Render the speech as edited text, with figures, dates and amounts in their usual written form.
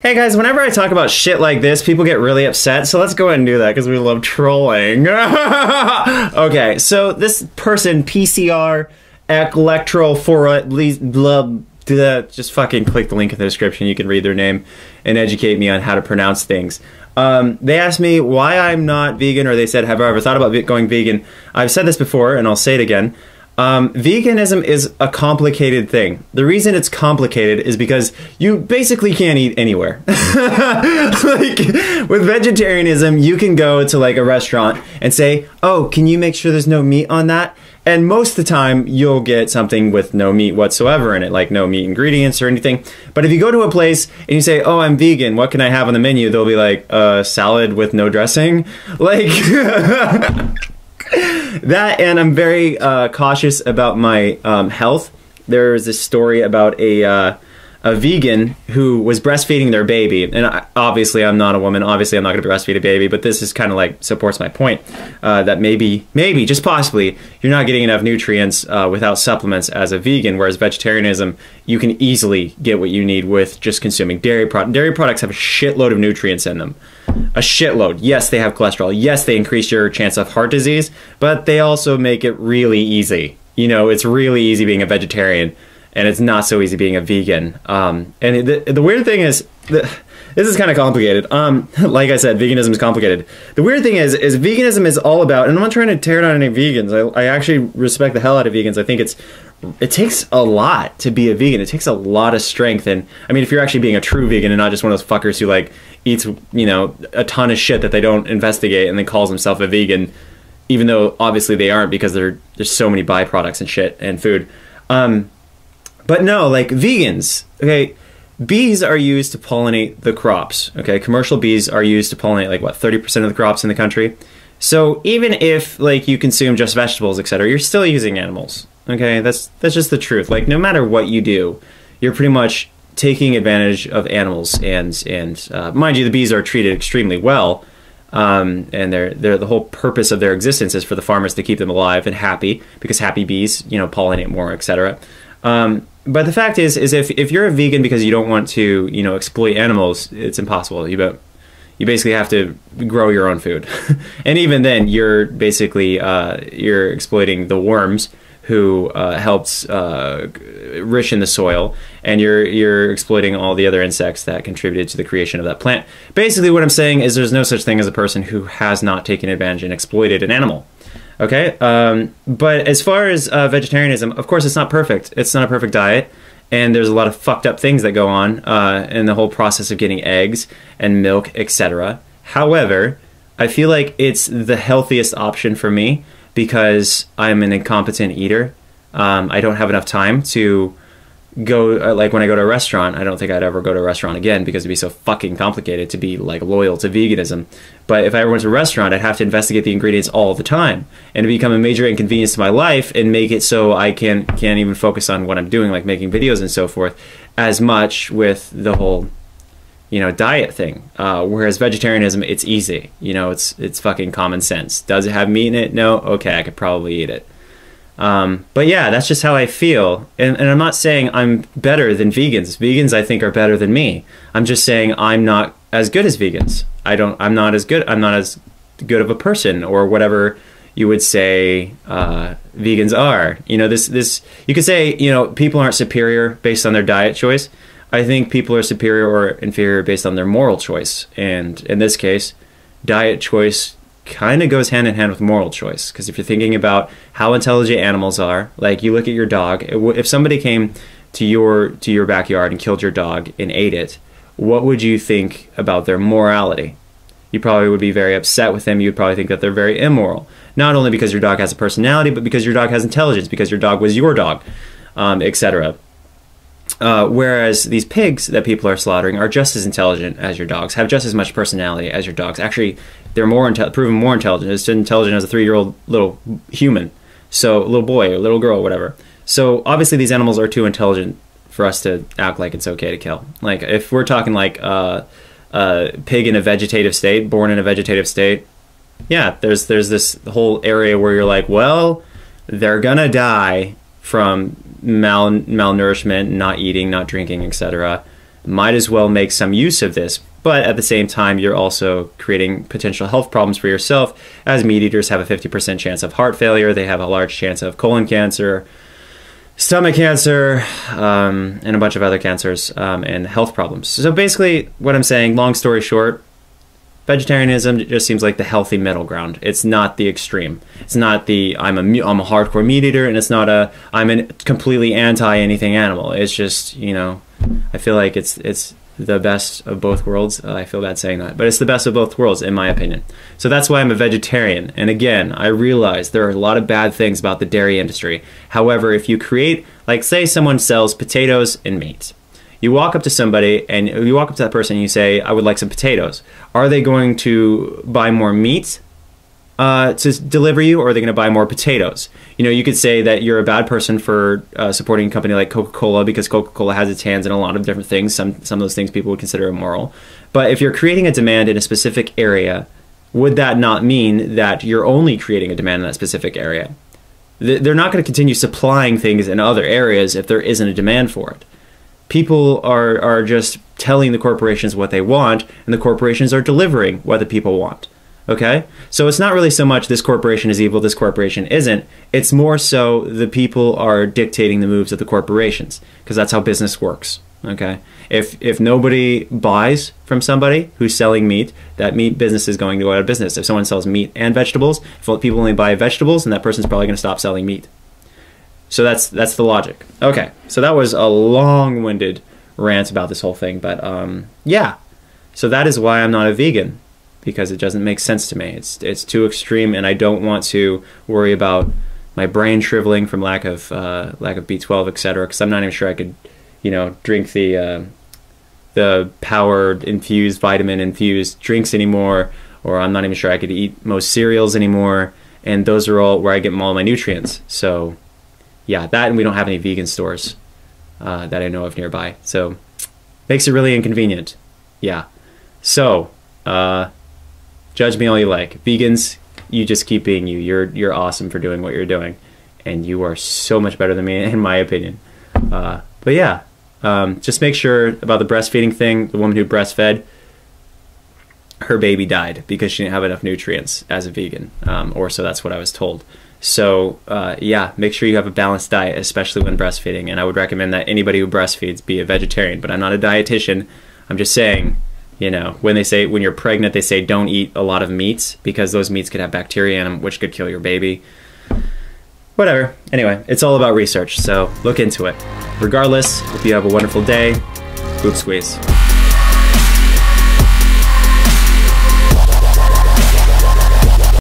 Hey guys, whenever I talk about shit like this, people get really upset, so let's go ahead and do that because we love trolling. Okay, so this person, PCR, just fucking click the link in the description. You can read their name and educate me on how to pronounce things. They asked me why I'm not vegan, or they said, have I ever thought about going vegan? I've said this before, and I'll say it again. Veganism is a complicated thing. The reason it's complicated is because you basically can't eat anywhere. Like, with vegetarianism, you can go to like a restaurant and say, oh, can you make sure there's no meat on that? And most of the time, you'll get something with no meat whatsoever in it, like no meat ingredients or anything. But if you go to a place and you say, oh, I'm vegan, what can I have on the menu? They'll be like, salad with no dressing? Like... That, and I'm very cautious about my health. There's this story about a vegan who was breastfeeding their baby, and obviously I'm not a woman, obviously I'm not going to breastfeed a baby, but this is kind of like supports my point, that maybe, just possibly, you're not getting enough nutrients without supplements as a vegan, whereas vegetarianism, you can easily get what you need with just consuming dairy products. Dairy products have a shitload of nutrients in them. A shitload. Yes, they have cholesterol. Yes, they increase your chance of heart disease, but they also make it really easy. You know, it's really easy being a vegetarian, and it's not so easy being a vegan. And the weird thing is, this is kind of complicated. Like I said, veganism is complicated. The weird thing is veganism is all about, and I'm not trying to tear down any vegans. I actually respect the hell out of vegans. I think it takes a lot to be a vegan. It takes a lot of strength. And I mean, if you're actually being a true vegan and not just one of those fuckers who like eats, you know, a ton of shit that they don't investigate and then calls himself a vegan, even though obviously they aren't, because there's so many byproducts and shit and food. But no, like vegans, okay, bees are used to pollinate the crops, okay? Commercial bees are used to pollinate like what, 30% of the crops in the country. So even if like you consume just vegetables, etc., you're still using animals, okay? That's just the truth. Like no matter what you do, you're pretty much taking advantage of animals, and mind you, the bees are treated extremely well, and they're the whole purpose of their existence is for the farmers to keep them alive and happy, because happy bees, you know, pollinate more, etc. But the fact is if you're a vegan because you don't want to, you know, exploit animals, it's impossible. You basically have to grow your own food, and even then, you're basically you're exploiting the worms who helps enrich in the soil, and you're exploiting all the other insects that contributed to the creation of that plant. Basically, what I'm saying is there's no such thing as a person who has not taken advantage and exploited an animal. Okay, but as far as vegetarianism, of course, it's not perfect. It's not a perfect diet, and there's a lot of fucked up things that go on in the whole process of getting eggs and milk, etc. However, I feel like it's the healthiest option for me because I'm an incompetent eater. I don't have enough time to go, like when I go to a restaurant, I don't think I'd ever go to a restaurant again because it'd be so fucking complicated to be like loyal to veganism. But if I ever went to a restaurant, I'd have to investigate the ingredients all the time, and it become a major inconvenience to my life and make it so I can't even focus on what I'm doing, like making videos and so forth, as much with the whole, you know, diet thing. Whereas vegetarianism, it's easy. You know, it's fucking common sense. Does it have meat in it? No? Okay, I could probably eat it. But yeah, that's just how I feel. And I'm not saying I'm better than vegans. Vegans, I think, are better than me. I'm just saying I'm not as good as vegans. I'm not as good of a person, or whatever you would say vegans are. You know, this you could say, you know, people aren't superior based on their diet choice. I think people are superior or inferior based on their moral choice. And in this case, diet choice kind of goes hand in hand with moral choice, because if you're thinking about how intelligent animals are, like you look at your dog, if somebody came to your backyard and killed your dog and ate it, what would you think about their morality? You probably would be very upset with them. You'd probably think that they're very immoral, not only because your dog has a personality, but because your dog has intelligence, because your dog was your dog, etc. Whereas these pigs that people are slaughtering are just as intelligent as your dogs, have just as much personality as your dogs. Actually, they're proven more intelligent. As intelligent as a 3-year-old little human, so a little boy or little girl or whatever. So obviously these animals are too intelligent for us to act like it's okay to kill. Like if we're talking like a pig in a vegetative state, born in a vegetative state, yeah, there's this whole area where you're like, well, they're gonna die from malnourishment, not eating, not drinking, etc. might as well make some use of this. But at the same time, you're also creating potential health problems for yourself, as meat eaters have a 50% chance of heart failure. They have a large chance of colon cancer, stomach cancer, and a bunch of other cancers and health problems. So basically, what I'm saying, long story short, vegetarianism just seems like the healthy middle ground. It's not the extreme. It's not the I'm a hardcore meat eater, and it's not a I'm a completely anti anything animal. It's just, you know, I feel like it's the best of both worlds. I feel bad saying that, but it's the best of both worlds in my opinion. So that's why I'm a vegetarian. And again, I realize there are a lot of bad things about the dairy industry. However, if you create, like say someone sells potatoes and meat, you walk up to somebody and you walk up to that person and you say, I would like some potatoes. Are they going to buy more meat to deliver you, or are they going to buy more potatoes? You know, you could say that you're a bad person for supporting a company like Coca-Cola because Coca-Cola has its hands in a lot of different things. Some of those things people would consider immoral. But if you're creating a demand in a specific area, would that not mean that you're only creating a demand in that specific area? They're not going to continue supplying things in other areas if there isn't a demand for it. People are just telling the corporations what they want, and the corporations are delivering what the people want. Okay? So it's not really so much this corporation is evil, this corporation isn't. It's more so the people are dictating the moves of the corporations, because that's how business works. Okay? If nobody buys from somebody who's selling meat, that meat business is going to go out of business. If someone sells meat and vegetables, if people only buy vegetables, then that person's probably going to stop selling meat. So that's the logic. Okay, so that was a long-winded rant about this whole thing, but yeah. So that is why I'm not a vegan, because it doesn't make sense to me. It's too extreme, and I don't want to worry about my brain shriveling from lack of B12, etc. Because I'm not even sure I could, you know, drink the power-infused, vitamin-infused drinks anymore, or I'm not even sure I could eat most cereals anymore, and those are all where I get all my nutrients. So yeah, that, and we don't have any vegan stores that I know of nearby, so makes it really inconvenient. Yeah, so judge me all you like. Vegans, you just keep being you. You're awesome for doing what you're doing, and you are so much better than me in my opinion. But yeah, just make sure about the breastfeeding thing. The woman who breastfed, her baby died because she didn't have enough nutrients as a vegan, or so that's what I was told. So yeah, make sure you have a balanced diet, especially when breastfeeding, and I would recommend that anybody who breastfeeds be a vegetarian. But I'm not a dietitian. I'm just saying, you know, when you're pregnant, they say don't eat a lot of meats because those meats could have bacteria in them, which could kill your baby. Whatever. Anyway, it's all about research, so look into it. Regardless, hope you have a wonderful day. Boob squeeze.